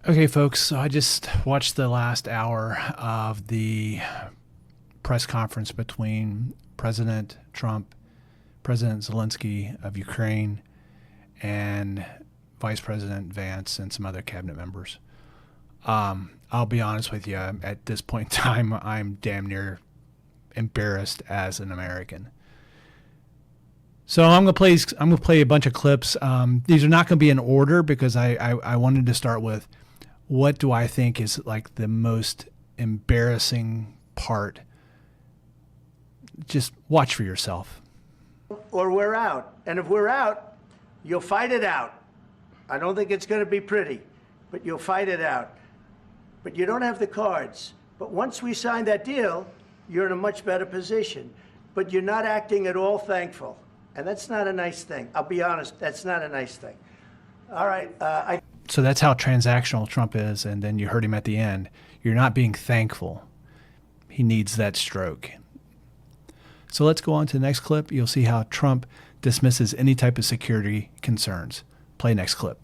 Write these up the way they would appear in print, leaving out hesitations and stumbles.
Okay, folks, so I just watched the last hour of the press conference between President Trump, President Zelenskyy of Ukraine, and Vice President Vance and some other cabinet members. I'll be honest with you, at this point in time, I'm damn near embarrassed as an American. So I'm gonna play a bunch of clips. These are not gonna be in order because I wanted to start with what do I think is like the most embarrassing part. Just watch for yourself. Or we're out. And if we're out, you'll fight it out. I don't think it's going to be pretty, but you'll fight it out. But you don't have the cards. But once we sign that deal, you're in a much better position. But you're not acting at all thankful. And that's not a nice thing. I'll be honest, that's not a nice thing. All right. So that's how transactional Trump is. And then you heard him at the end. You're not being thankful. He needs that stroke. So let's go on to the next clip. You'll see how Trump dismisses any type of security concerns. Play next clip.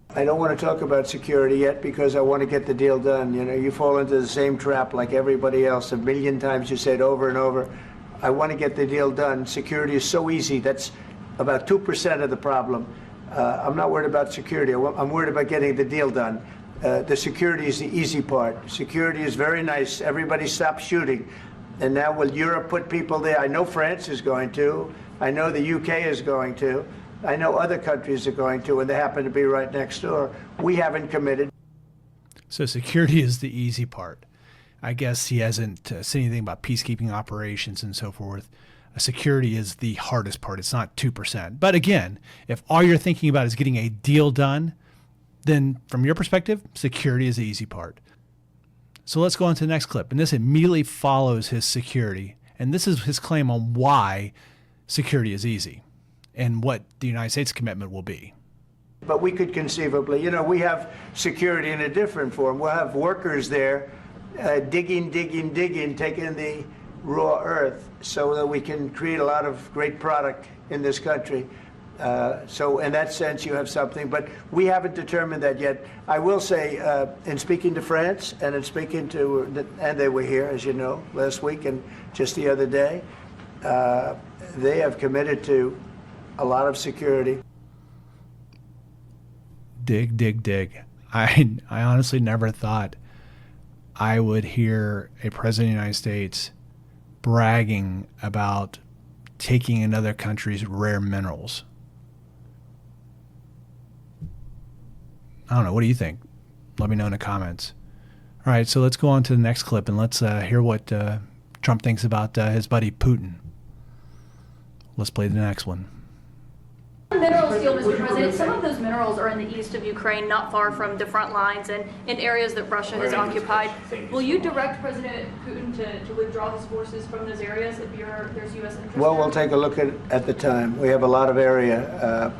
I don't want to talk about security yet because I want to get the deal done. You know, you fall into the same trap like everybody else. A million times you say it over and over. I want to get the deal done. Security is so easy. That's about 2% of the problem. I'm not worried about security. I'm worried about getting the deal done. The security is the easy part. Security is very nice. Everybody stopped shooting. And now will Europe put people there? I know France is going to. I know the UK is going to. I know other countries are going to, and they happen to be right next door. We haven't committed. So security is the easy part. I guess he hasn't said anything about peacekeeping operations and so forth. Security is the hardest part. It's not 2%. But again, if all you're thinking about is getting a deal done, then from your perspective, security is the easy part. So let's go on to the next clip. And this immediately follows his security. And this is his claim on why security is easy and what the United States commitment will be. But we could conceivably, you know, we have security in a different form. We'll have workers there digging, taking the raw earth so that we can create a lot of great product in this country. So in that sense, you have something, but we haven't determined that yet. I will say, in speaking to France and in speaking to, and they were here, as you know, last week and just the other day, they have committed to a lot of security. Dig. I honestly never thought I would hear a president of the United States bragging about taking another country's rare minerals. I don't know. What do you think? Let me know in the comments. All right, so let's go on to the next clip and let's hear what Trump thinks about his buddy Putin. Let's play the next one. Minerals deal, Mr. President. Some of those minerals are in the east of Ukraine, not far from the front lines and in areas that Russia has occupied. Will you direct President Putin to withdraw his forces from those areas if there's U.S. interest? Well, we'll take a look at the time. We have a lot of area.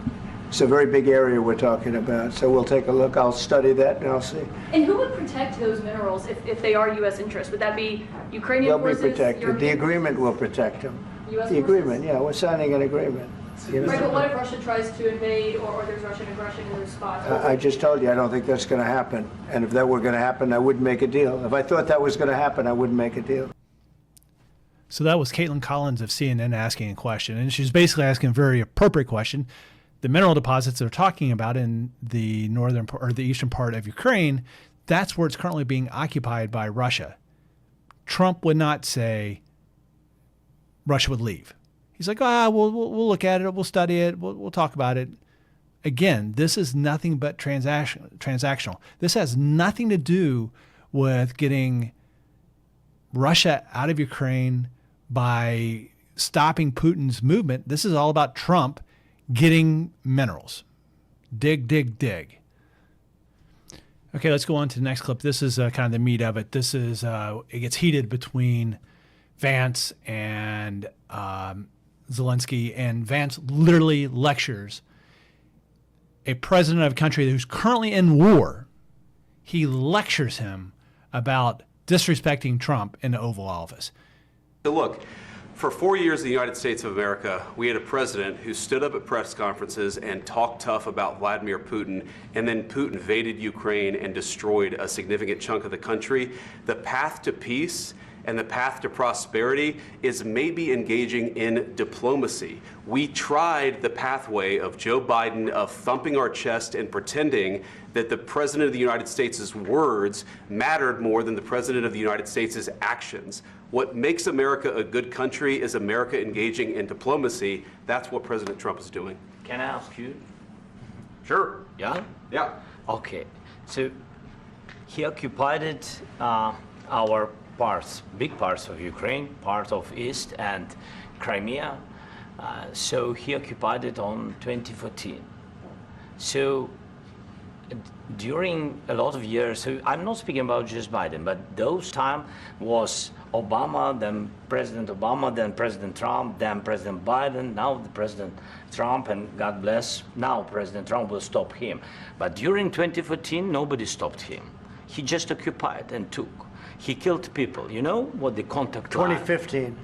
It's a very big area we're talking about, so we'll take a look. I'll study that and I'll see. And who would protect those minerals if they are U.S. interests? Would that be Ukrainian forces? They'll be protected. European The agreement will protect them. US the forces? agreement, yeah, we're signing an agreement. You know? Right, but what if Russia tries to invade or there's Russian aggression in those spots? I just told you I don't think that's going to happen. And if that were going to happen, I wouldn't make a deal. If I thought that was going to happen, I wouldn't make a deal. So that was Caitlin Collins of CNN asking a question. And she's basically asking a very appropriate question. The mineral deposits they're talking about in the northern or the eastern part of Ukraine, that's where it's currently being occupied by Russia. Trump would not say Russia would leave. He's like, we'll look at it, we'll study it, we'll talk about it. Again, this is nothing but transactional. This has nothing to do with getting Russia out of Ukraine by stopping Putin's movement. This is all about Trump getting minerals. Dig. Okay, let's go on to the next clip. This is kind of the meat of it. This is, it gets heated between Vance and Zelenskyy, and Vance literally lectures a president of a country who's currently in war. He lectures him about disrespecting Trump in the Oval Office. So look, For 4 years in the United States of America, we had a president who stood up at press conferences and talked tough about Vladimir Putin, and then Putin invaded Ukraine and destroyed a significant chunk of the country. The path to peace and the path to prosperity is maybe engaging in diplomacy. We tried the pathway of Joe Biden, of thumping our chest and pretending that the President of the United States' words mattered more than the President of the United States' actions. What makes America a good country is America engaging in diplomacy. That's what President Trump is doing. Can I ask you? Sure. Yeah? Yeah. Okay. So he occupied our parts, big parts of Ukraine, part of East and Crimea. So he occupied it on 2014. So during a lot of years, so I'm not speaking about just Biden, but those time was Obama, then President Obama, then President Trump, then President Biden, now the President Trump, and God bless, now President Trump will stop him. But during 2014, nobody stopped him. He just occupied and took. He killed people. You know what the contact line? 2015.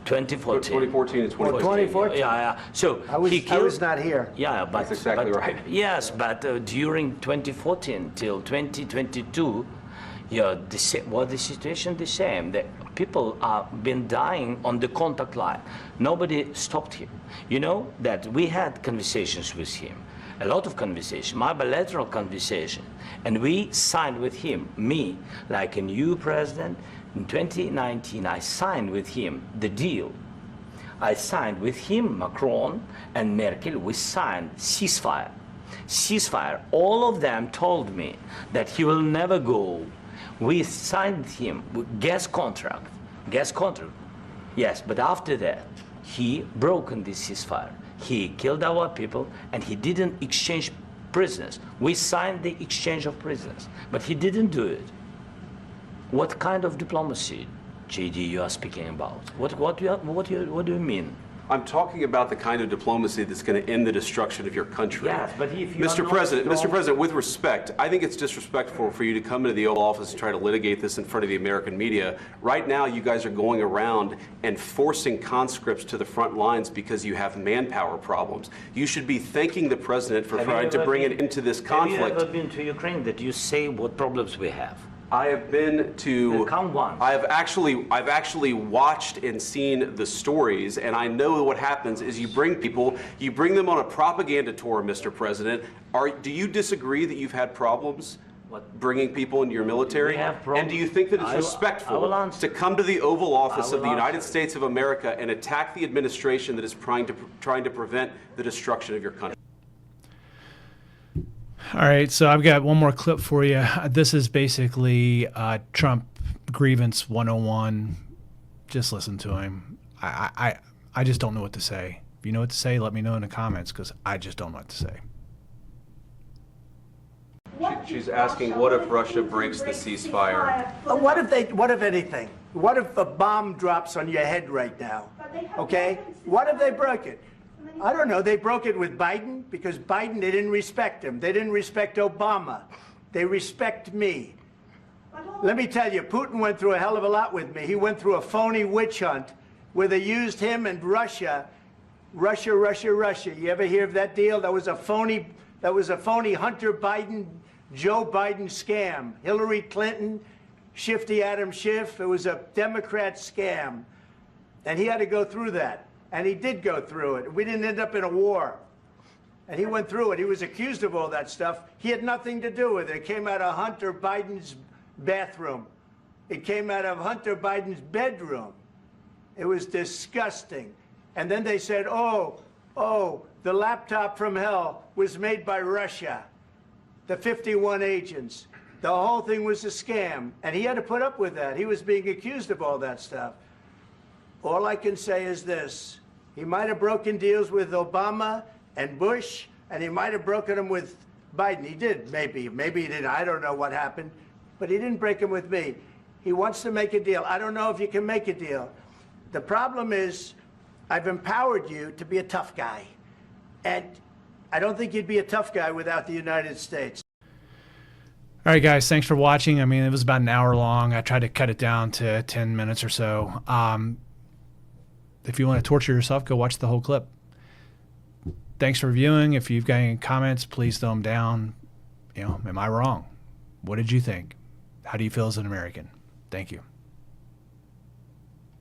2014. 2014 and 2015. 2014. Yeah. So I was not here. Yeah, but That's exactly right. Yes, but during 2014 till 2022, yeah, the situation the same. The people have been dying on the contact line. Nobody stopped him. You know that we had conversations with him, a lot of conversation, my bilateral conversation, and we signed with him, me, like a new president. In 2019, I signed with him the deal. I signed with him, Macron and Merkel, we signed ceasefire. Ceasefire. All of them told me that he will never go. We signed him with gas contract. Yes, but after that, he broken this ceasefire. He killed our people and he didn't exchange prisoners. We signed the exchange of prisoners, but he didn't do it. What kind of diplomacy, JD, you are speaking about? What do you mean? I'm talking about the kind of diplomacy that's going to end the destruction of your country. Yes, but if you Mr. President, with respect, I think it's disrespectful for you to come into the Oval Office and try to litigate this in front of the American media. Right now, you guys are going around and forcing conscripts to the front lines because you have manpower problems. You should be thanking the President for trying to bring it into this conflict. Have you ever been to Ukraine that you say what problems we have? I have been to. Count one. I've actually watched and seen the stories, and I know what happens is you bring them on a propaganda tour, Mr. President. Do you disagree that you've had problems bringing people into your military? And do you think that it's respectful to come to the Oval Office of the United States of America and attack the administration that is trying to prevent the destruction of your country? All right, so I've got one more clip for you. This is basically Trump grievance 101. Just listen to him. I just don't know what to say. If you know what to say, let me know in the comments, because I just don't know what to say. She's asking, what if Russia breaks the ceasefire? What if anything? What if a bomb drops on your head right now? Okay? What if they broke it? I don't know. They broke it with Biden because Biden, they didn't respect him. They didn't respect Obama. They respect me. Let me tell you, Putin went through a hell of a lot with me. He went through a phony witch hunt where they used him and Russia. You ever hear of that deal? That was a phony Hunter Biden, Joe Biden scam. Hillary Clinton, Shifty Adam Schiff. It was a Democrat scam. And he had to go through that. And he did go through it. We didn't end up in a war. And he went through it. He was accused of all that stuff. He had nothing to do with it. It came out of Hunter Biden's bathroom. It came out of Hunter Biden's bedroom. It was disgusting. And then they said, oh, the laptop from hell was made by Russia. The 51 agents. The whole thing was a scam. And he had to put up with that. He was being accused of all that stuff. All I can say is this. He might have broken deals with Obama and Bush, and he might have broken them with Biden. He did, maybe. Maybe he didn't. I don't know what happened. But he didn't break them with me. He wants to make a deal. I don't know if you can make a deal. The problem is I've empowered you to be a tough guy. And I don't think you'd be a tough guy without the United States. All right, guys, thanks for watching. I mean, it was about an hour long. I tried to cut it down to 10 minutes or so. if you want to torture yourself, go watch the whole clip. Thanks for viewing. If you've got any comments, please throw them down. Am I wrong? What did you think? How do you feel as an American? Thank you.